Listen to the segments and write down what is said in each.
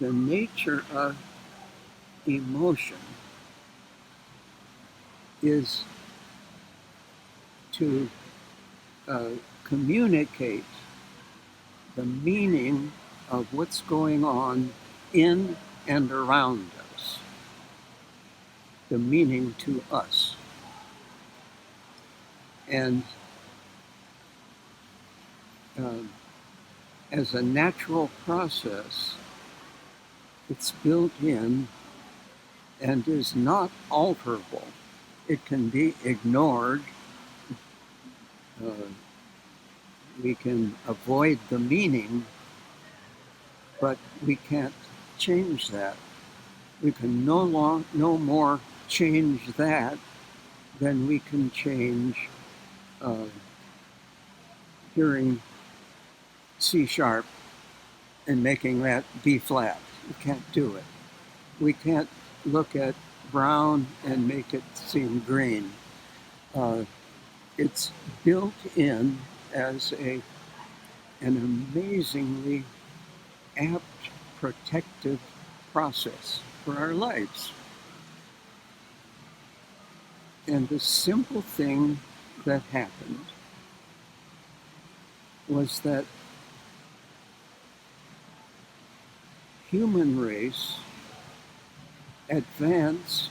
the nature of emotion is to communicate the meaning of what's going on in and around us, the meaning to us. And as a natural process, it's built in and is not alterable. It can be ignored. We can avoid the meaning, but we can't change that. We can no more change that than we can change hearing C sharp and making that B flat. We can't do it. We can't look at brown and make it seem green. It's built in as an amazingly apt protective process for our lives. And the simple thing that happened was that human race advanced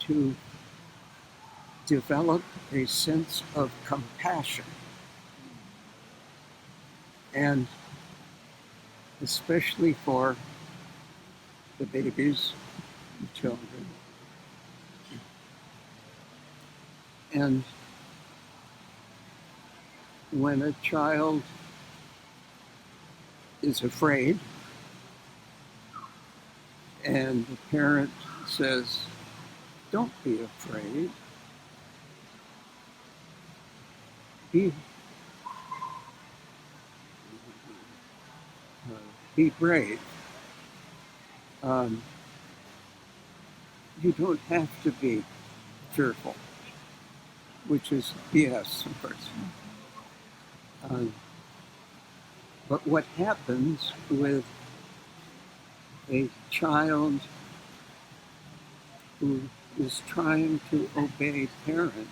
to develop a sense of compassion, and especially for the babies, the children. And when a child is afraid and the parent says, "Don't be afraid, be brave. You don't have to be fearful," which is BS, of course. But what happens with a child who is trying to obey parent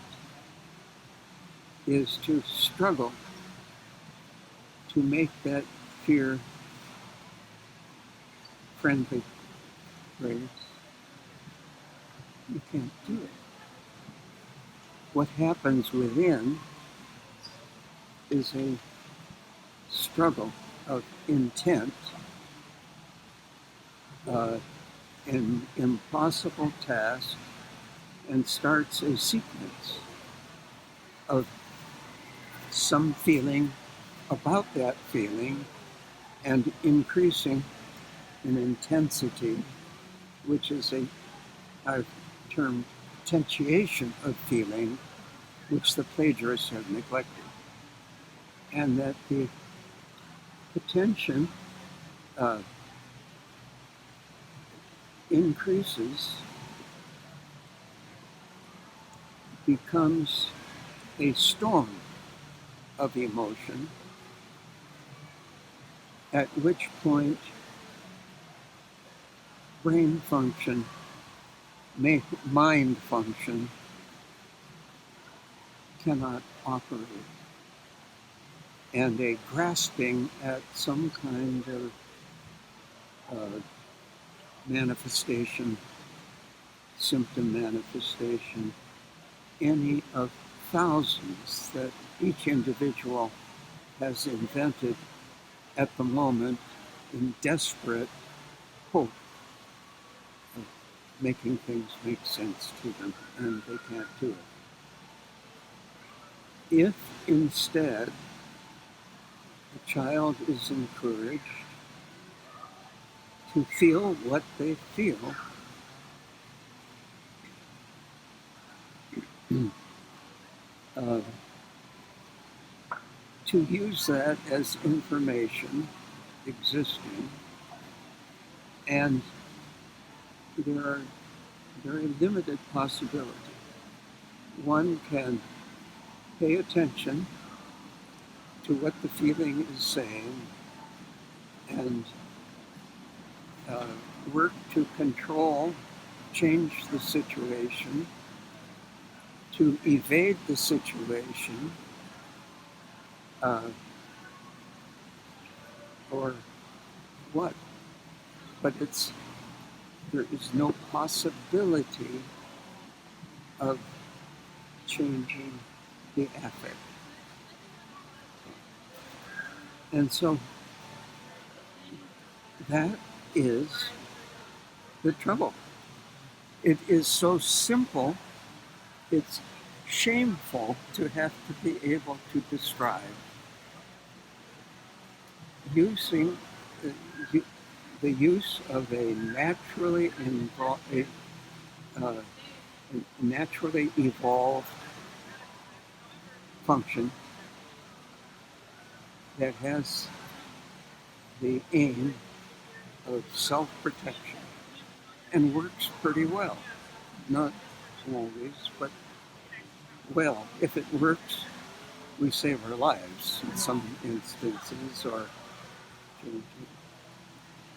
is to struggle to make that fear friendly, brave. You can't do it. What happens within is a struggle of intent, an impossible task, and starts a sequence of some feeling about that feeling and increasing in intensity, which is I've termed potentiation of feeling, which the plagiarists have neglected. And that the potentiation increases, becomes a storm of emotion, at which point brain function, mind function cannot operate. And a grasping at some kind of manifestation, symptom manifestation, any of thousands that each individual has invented at the moment in desperate hope of making things make sense to them, and they can't do it. If instead the child is encouraged to feel what they feel, to use that as information existing, and there are very limited possibilities. One can pay attention to what the feeling is saying and uh, work to control, change the situation, to evade the situation, uh, or what? But there is no possibility of changing the affect. And so that is the trouble. It is so simple, it's shameful to have to be able to describe using uh, the use of a uh, naturally evolved function that has the aim of self-protection and works pretty well. Not always, but well. If it works, we save our lives in some instances, or